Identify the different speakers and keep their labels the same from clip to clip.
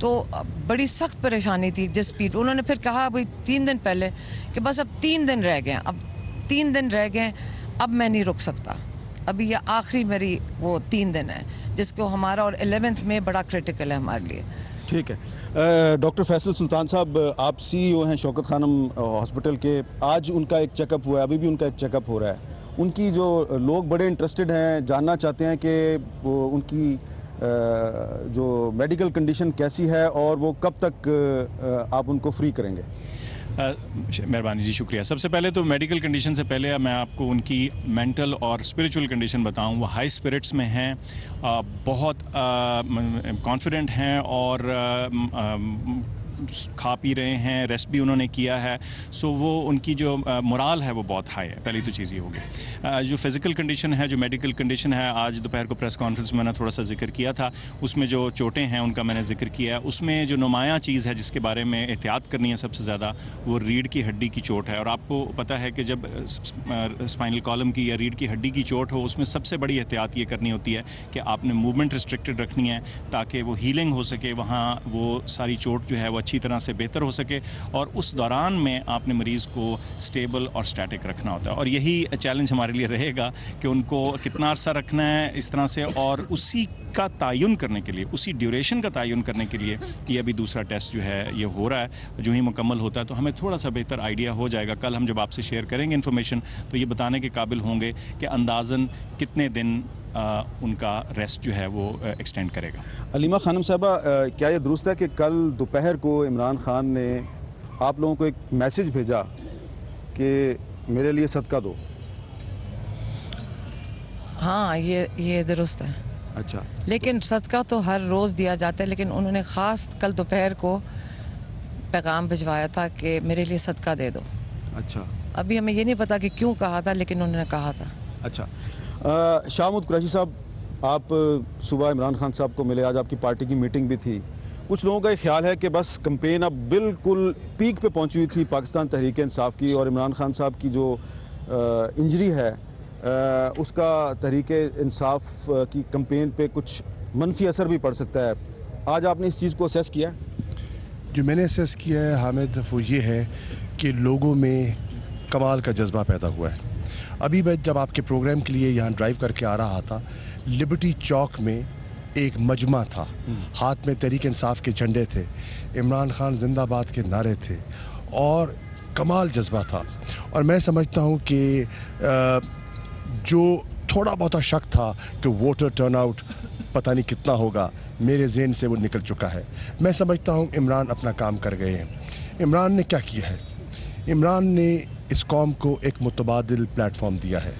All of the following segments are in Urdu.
Speaker 1: تو بڑی سخت پریشانی تھی جس اسپیڈ انہوں نے پھر کہا بھائی 3 دن پہلے کہ بس اب 3 دن رہ گئے ہیں، اب 3 دن رہ گئے، اب میں نہیں رک سکتا، ابھی یہ آخری میری وہ 3 دن ہے جس کو ہمارا اور 11th میں بڑا کرٹیکل ہے ہمارے لیے.
Speaker 2: ٹھیک ہے. ڈاکٹر فیصل سلطان صاحب، آپ سی ای او ہیں شوکت خانم ہاسپٹل کے. آج ان کا ایک چیک اپ ہوا ہے، ابھی بھی ان کا ایک چیک اپ ہو رہا ہے. ان کی جو لوگ بڑے انٹرسٹڈ ہیں، جاننا چاہتے ہیں کہ ان کی جو میڈیکل کنڈیشن کیسی ہے اور وہ کب تک آپ ان کو فری کریں گے.
Speaker 3: مہربانی جی، شکریہ. سب سے پہلے تو میڈیکل کنڈیشن سے پہلے میں آپ کو ان کی مینٹل اور اسپریچول کنڈیشن بتاؤں. وہ ہائی اسپرٹس میں ہیں، بہت کانفیڈنٹ ہیں اور کھا پی رہے ہیں، ریسٹ بھی انہوں نے کیا ہے. سو وہ ان کی جو مورال ہے وہ بہت ہائی ہے. پہلی تو چیز یہ ہوگی. جو فزیکل کنڈیشن ہے، جو میڈیکل کنڈیشن ہے، آج دوپہر کو پریس کانفرنس میں نے تھوڑا سا ذکر کیا تھا. اس میں جو چوٹیں ہیں ان کا میں نے ذکر کیا ہے. اس میں جو نمایاں چیز ہے جس کے بارے میں احتیاط کرنی ہے سب سے زیادہ، وہ ریڑھ کی ہڈی کی چوٹ ہے. اور آپ کو پتہ ہے کہ جب اسپائنل کالم کی یا ریڑھ کی ہڈی کی چوٹ ہو، اس میں سب سے بڑی احتیاط یہ کرنی ہوتی ہے کہ آپ نے موومنٹ ریسٹرکٹڈ رکھنی ہے تاکہ وہ ہیلنگ ہو سکے، وہاں وہ ساری چوٹ جو ہے وہ اچھی طرح سے بہتر ہو سکے. اور اس دوران میں آپ نے مریض کو سٹیبل اور سٹیٹک رکھنا ہوتا ہے. اور یہی چیلنج ہمارے لیے رہے گا کہ ان کو کتنا عرصہ رکھنا ہے اس طرح سے، اور اسی کا تعین کرنے کے لیے، اسی ڈیوریشن کا تعین کرنے کے لیے یہ ابھی دوسرا ٹیسٹ جو ہے یہ ہو رہا ہے. جو ہی مکمل ہوتا ہے تو ہمیں تھوڑا سا بہتر آئیڈیا ہو جائے گا. کل ہم جب آپ سے شیئر کریں گے انفارمیشن تو یہ بتانے کے قابل ہوں گے کہ اندازاً کتنے دن ان کا ریسٹ جو ہے وہ ایکسٹینڈ کرے گا.
Speaker 2: علیمہ خانم صاحبہ، کیا یہ درست ہے کہ کل دوپہر کو عمران خان نے آپ لوگوں کو ایک میسج بھیجا کہ میرے لیے صدقہ دو؟
Speaker 1: ہاں، یہ درست ہے.
Speaker 2: اچھا.
Speaker 1: لیکن صدقہ تو ہر روز دیا جاتا ہے، لیکن انہوں نے خاص کل دوپہر کو پیغام بھجوایا تھا کہ میرے لیے صدقہ دے دو.
Speaker 2: اچھا.
Speaker 1: ابھی ہمیں یہ نہیں پتا کہ کیوں کہا تھا، لیکن انہوں نے کہا تھا.
Speaker 2: اچھا. شاہ محمود قریشی صاحب، آپ صبح عمران خان صاحب کو ملے، آج آپ کی پارٹی کی میٹنگ بھی تھی. کچھ لوگوں کا یہ خیال ہے کہ بس کمپین اب بالکل پیک پہ پہنچی ہوئی تھی پاکستان تحریک انصاف کی، اور عمران خان صاحب کی جو انجری ہے اس کا تحریک انصاف کی کمپین پہ کچھ منفی اثر بھی پڑ سکتا ہے. آج آپ نے اس چیز کو اسیس کیا؟
Speaker 4: جو میں نے اسیس کیا ہے حامد، وہ یہ ہے کہ لوگوں میں کمال کا جذبہ پیدا ہوا ہے. ابھی میں جب آپ کے پروگرام کے لیے یہاں ڈرائیو کر کے آ رہا تھا، لبرٹی چوک میں ایک مجمع تھا، ہاتھ میں تحریک انصاف کے جھنڈے تھے، عمران خان زندہ باد کے نعرے تھے اور کمال جذبہ تھا. اور میں سمجھتا ہوں کہ جو تھوڑا بہت شک تھا کہ ووٹر ٹرن آؤٹ پتہ نہیں کتنا ہوگا، میرے ذہن سے وہ نکل چکا ہے. میں سمجھتا ہوں عمران اپنا کام کر گئے ہیں. عمران نے کیا کیا ہے؟ عمران نے اس قوم کو ایک متبادل پلیٹ فارم دیا ہے.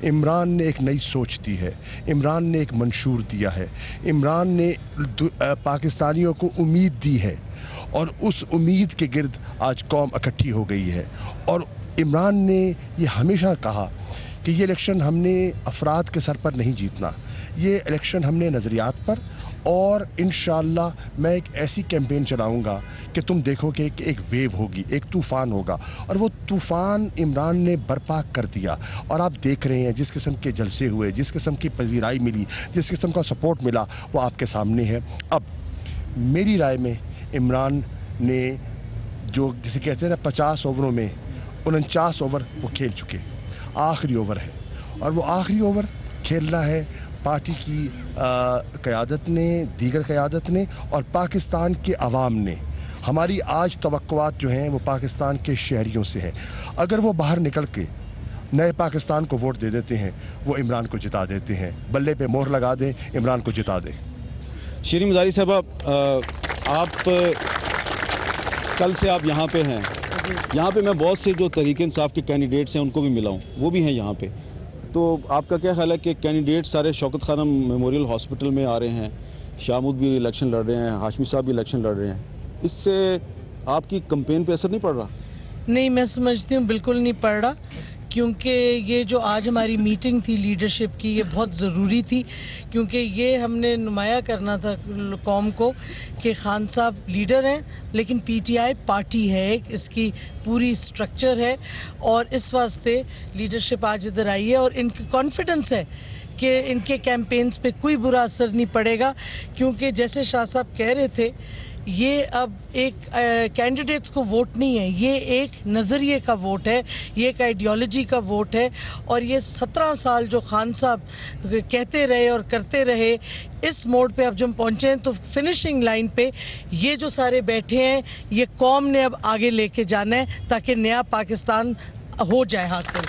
Speaker 4: عمران نے ایک نئی سوچ دی ہے. عمران نے ایک منشور دیا ہے. عمران نے پاکستانیوں کو امید دی ہے، اور اس امید کے گرد آج قوم اکٹھی ہو گئی ہے. اور عمران نے یہ ہمیشہ کہا کہ یہ الیکشن ہم نے افراد کے سر پر نہیں جیتنا، یہ الیکشن ہم نے نظریات پر، اور انشاءاللہ میں ایک ایسی کیمپین چلاؤں گا کہ تم دیکھو کہ ایک ویو ہوگی، ایک طوفان ہوگا. اور وہ طوفان عمران نے برپا کر دیا. اور آپ دیکھ رہے ہیں جس قسم کے جلسے ہوئے، جس قسم کی پذیرائی ملی، جس قسم کا سپورٹ ملا، وہ آپ کے سامنے ہے. اب میری رائے میں عمران نے جو جسے کہتے ہیں نا 50 اووروں میں 49 اوور وہ کھیل چکے، آخری اوور ہے. اور وہ آخری اوور کھیلنا ہے پارٹی کی قیادت نے، دیگر قیادت نے، اور پاکستان کے عوام نے. ہماری آج توقعات جو ہیں وہ پاکستان کے شہریوں سے ہیں. اگر وہ باہر نکل کے نئے پاکستان کو ووٹ دے دیتے ہیں، وہ عمران کو جتا دیتے ہیں. بلے پہ مہر لگا دیں، عمران کو جتا دیں.
Speaker 2: شیریں مزاری صاحبہ، آپ کل سے آپ یہاں پہ ہیں. یہاں پہ میں بہت سے جو تحریک انصاف کے کینڈیڈیٹس ہیں ان کو بھی ملا ہوں، وہ بھی ہیں یہاں پہ. تو آپ کا کیا خیال ہے کہ کینڈیڈیٹ سارے شوکت خانم میموریل ہاسپٹل میں آ رہے ہیں، شاہ محمود بھی الیکشن لڑ رہے ہیں، ہاشمی صاحب بھی الیکشن لڑ رہے ہیں، اس سے آپ کی کمپین پہ اثر نہیں پڑ رہا؟
Speaker 5: نہیں، میں سمجھتی ہوں بالکل نہیں پڑ رہا، کیونکہ یہ جو آج ہماری میٹنگ تھی لیڈرشپ کی، یہ بہت ضروری تھی، کیونکہ یہ ہم نے نمایاں کرنا تھا قوم کو کہ خان صاحب لیڈر ہیں، لیکن پی ٹی آئی پارٹی ہے، اس کی پوری سٹرکچر ہے، اور اس واسطے لیڈرشپ آج ادھر آئی ہے، اور ان کی کانفیڈنس ہے کہ ان کے کیمپینز پہ کوئی برا اثر نہیں پڑے گا. کیونکہ جیسے شاہ صاحب کہہ رہے تھے یہ اب ایک کینڈیڈیٹس کو ووٹ نہیں ہے، یہ ایک نظریے کا ووٹ ہے، یہ ایک آئیڈیالوجی کا ووٹ ہے، اور یہ 17 سال جو خان صاحب کہتے رہے اور کرتے رہے، اس موڑ پہ اب جب ہم پہنچے ہیں تو فنشنگ لائن پہ یہ جو سارے بیٹھے ہیں، یہ قوم نے اب آگے لے کے جانا ہے تاکہ نیا پاکستان ہو جائے حاصل۔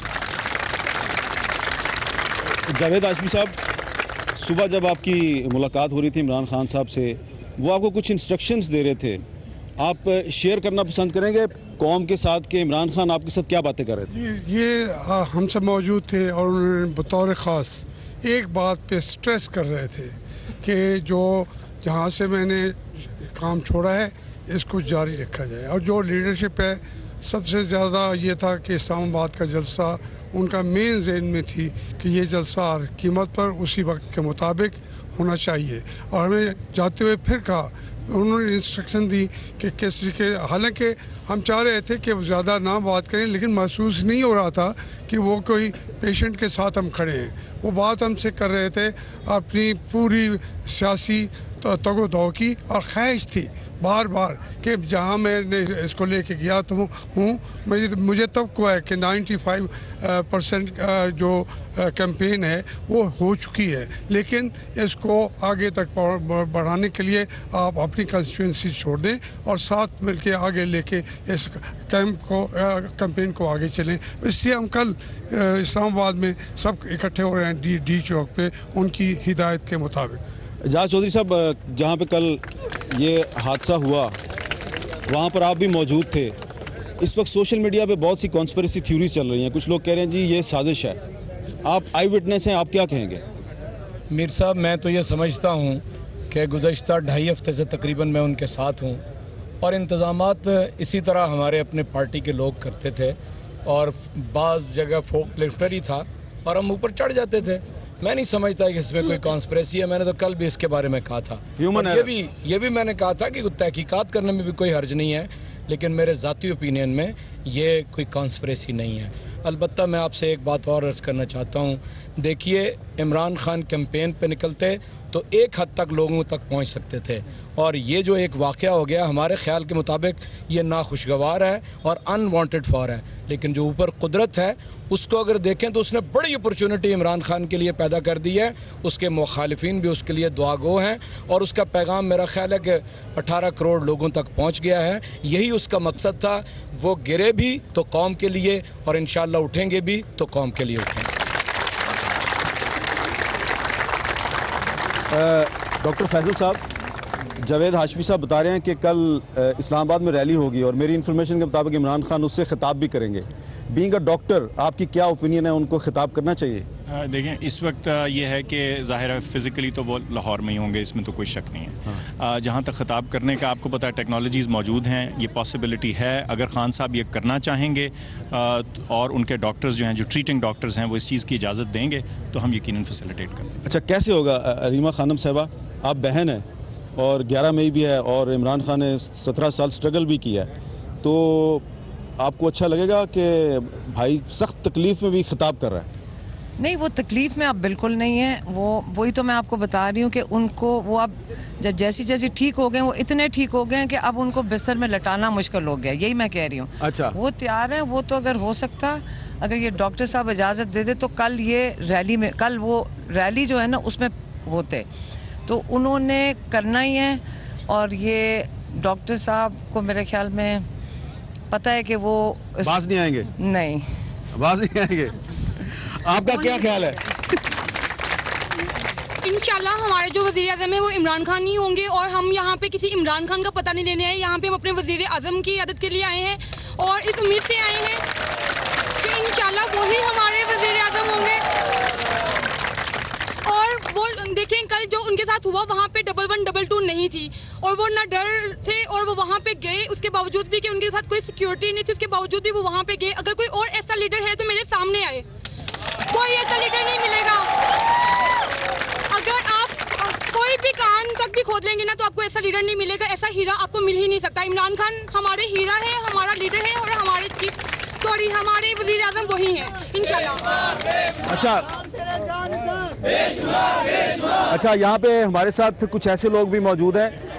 Speaker 2: جاوید ہاشمی صاحب، صبح جب آپ کی ملاقات ہو رہی تھی عمران خان صاحب سے، وہ آپ کو کچھ انسٹرکشنز دے رہے تھے، آپ شیئر کرنا پسند کریں گے قوم کے ساتھ کہ عمران خان آپ کے ساتھ کیا باتیں کر رہے تھے؟
Speaker 6: یہ ہم سب موجود تھے اور انہوں نے بطور خاص ایک بات پہ سٹریس کر رہے تھے کہ جو جہاں سے میں نے کام چھوڑا ہے اس کو جاری رکھا جائے، اور جو لیڈرشپ ہے سب سے زیادہ یہ تھا کہ اسلام آباد کا جلسہ ان کا مین ذہن میں تھی کہ یہ جلسہ ہر قیمت پر اسی وقت کے مطابق ہونا چاہیے، اور ہمیں جاتے ہوئے پھر کہا، انہوں نے انسٹرکشن دی کہ کسی کے، حالانکہ ہم چاہ رہے تھے کہ وہ زیادہ نہ بات کریں، لیکن محسوس نہیں ہو رہا تھا کہ وہ کوئی پیشنٹ کے ساتھ ہم کھڑے ہیں، وہ بات ہم سے کر رہے تھے اپنی پوری سیاسی تگ و دو کی، اور خواہش تھی بار بار کہ جہاں میں نے اس کو لے کے گیا تو ہوں، مجھے توقع ہے کہ 95% جو کیمپین ہے وہ ہو چکی ہے، لیکن اس کو آگے تک بڑھانے کے لیے آپ اپنی کنسٹیچوئنسی چھوڑ دیں اور ساتھ مل کے آگے لے کے اس کیمپین کو آگے چلیں۔ اس لیے ہم کل اسلام آباد میں سب اکٹھے ہو رہے ہیں ڈی چوک پہ ان کی ہدایت کے مطابق۔
Speaker 2: اعجاز چودھری صاحب، جہاں پہ کل یہ حادثہ ہوا وہاں پر آپ بھی موجود تھے، اس وقت سوشل میڈیا پہ بہت سی کانسپریسی تھیوریز چل رہی ہیں، کچھ لوگ کہہ رہے ہیں جی یہ سازش ہے، آپ آئی وٹنس ہیں، آپ کیا کہیں گے؟
Speaker 7: میر صاحب، میں تو یہ سمجھتا ہوں کہ گزشتہ 2.5 ہفتے سے تقریباً میں ان کے ساتھ ہوں، اور انتظامات اسی طرح ہمارے اپنے پارٹی کے لوگ کرتے تھے، اور بعض جگہ فوک لفٹر ہی تھا اور ہم اوپر چڑھ جاتے تھے۔ میں نہیں سمجھتا کہ اس میں کوئی کانسپریسی ہے، میں نے تو کل بھی اس کے بارے میں کہا تھا، یہ بھی میں نے کہا تھا کہ تحقیقات کرنے میں بھی کوئی حرج نہیں ہے، لیکن میرے ذاتی اوپینین میں یہ کوئی کانسپریسی نہیں ہے۔ البتہ میں آپ سے ایک بات اور عرض کرنا چاہتا ہوں، دیکھیے عمران خان کیمپین پہ نکلتے تو ایک حد تک لوگوں تک پہنچ سکتے تھے، اور یہ جو ایک واقعہ ہو گیا ہمارے خیال کے مطابق یہ ناخوشگوار ہے اور ان وانٹڈ فار ہے، لیکن جو اوپر قدرت ہے اس کو اگر دیکھیں تو اس نے بڑی اپرچونٹی عمران خان کے لیے پیدا کر دی ہے، اس کے مخالفین بھی اس کے لیے دعا گو ہیں، اور اس کا پیغام میرا خیال ہے کہ 18 کروڑ لوگوں تک پہنچ گیا ہے۔ یہی اس کا مقصد تھا، وہ گرے بھی تو قوم کے لیے اور انشاءاللہ اٹھیں گے بھی تو قوم کے لیے اٹھیں گے۔
Speaker 2: ڈاکٹر فیصل صاحب، جاوید ہاشمی صاحب بتا رہے ہیں کہ کل اسلام آباد میں ریلی ہوگی اور میری انفارمیشن کے مطابق عمران خان اس سے خطاب بھی کریں گے۔ بینگ اے ڈاکٹر، آپ کی کیا اوپینین ہے، ان کو خطاب کرنا چاہیے؟
Speaker 3: دیکھیں، اس وقت یہ ہے کہ ظاہر ہے فزیکلی تو وہ لاہور میں ہی ہوں گے، اس میں تو کوئی شک نہیں ہے۔ جہاں تک خطاب کرنے کا آپ کو پتہ ہے ٹیکنالوجیز موجود ہیں، یہ پاسبلٹی ہے، اگر خان صاحب یہ کرنا چاہیں گے اور ان کے ڈاکٹرز جو ہیں، جو ٹریٹنگ ڈاکٹرز ہیں، وہ اس چیز کی اجازت دیں گے تو ہم یقیناً فیسیلیٹیٹ کریں گے۔
Speaker 2: اچھا، کیسے ہوگا ریما خانم صاحبہ، آپ بہن ہیں اور 11 مئی بھی ہے اور عمران خان نے 17 سال سٹرگل بھی کیا ہے، تو آپ کو اچھا لگے گا کہ بھائی سخت تکلیف میں بھی خطاب کر رہا ہے؟
Speaker 1: نہیں، وہ تکلیف میں اب بالکل نہیں ہے، وہی تو میں آپ کو بتا رہی ہوں کہ ان کو وہ اب جب جیسی ٹھیک ہو گئے، وہ اتنے ٹھیک ہو گئے ہیں کہ اب ان کو بستر میں لٹانا مشکل ہو گیا، یہی میں کہہ رہی ہوں۔
Speaker 2: اچھا،
Speaker 1: وہ تیار ہیں، وہ تو اگر ہو سکتا، اگر یہ ڈاکٹر صاحب اجازت دے دے تو کل یہ ریلی میں، کل وہ ریلی جو ہے نا اس میں ہوتے، تو انہوں نے کرنا ہی ہے، اور یہ ڈاکٹر صاحب کو میرے خیال میں پتہ ہے کہ وہ
Speaker 2: باز نہیں آئیں گے،
Speaker 1: نہیں
Speaker 2: باز نہیں آئیں گے۔ آپ کا کیا خیال ہے؟
Speaker 8: انشاءاللہ ہمارے جو وزیر اعظم ہیں وہ عمران خان ہی ہوں گے، اور ہم یہاں پہ کسی عمران خان کا پتہ نہیں لینے آئے، یہاں پہ ہم اپنے وزیر اعظم کی عیادت کے لیے آئے ہیں، اور اس امید سے آئے ہیں کہ انشاءاللہ وہی ہمارے وزیر اعظم ہوں گے۔ اور وہ دیکھیں کل جو ان کے ساتھ ہوا وہاں پہ 1122 نہیں تھی، اور وہ نہ ڈر تھے، اور وہ وہاں پہ گئے، اس کے باوجود بھی کہ ان کے ساتھ کوئی سیکیورٹی نہیں تھی، اس کے باوجود بھی وہ وہاں پہ گئے۔ اگر کوئی اور ایسا لیڈر ہے تو میرے سامنے آئے، کوئی ایسا لیڈر نہیں ملے گا۔ اگر آپ کوئی بھی کان تک بھی کھود لیں گے نا تو آپ کو ایسا لیڈر نہیں ملے گا، ایسا ہیرا آپ کو مل ہی نہیں سکتا۔ عمران خان ہمارے ہیرا ہے، ہمارا لیڈر ہے، اور ہمارے وزیر اعظم وہی ہیں انشاءاللہ۔
Speaker 2: اچھا، یہاں پہ ہمارے ساتھ کچھ ایسے لوگ بھی موجود ہیں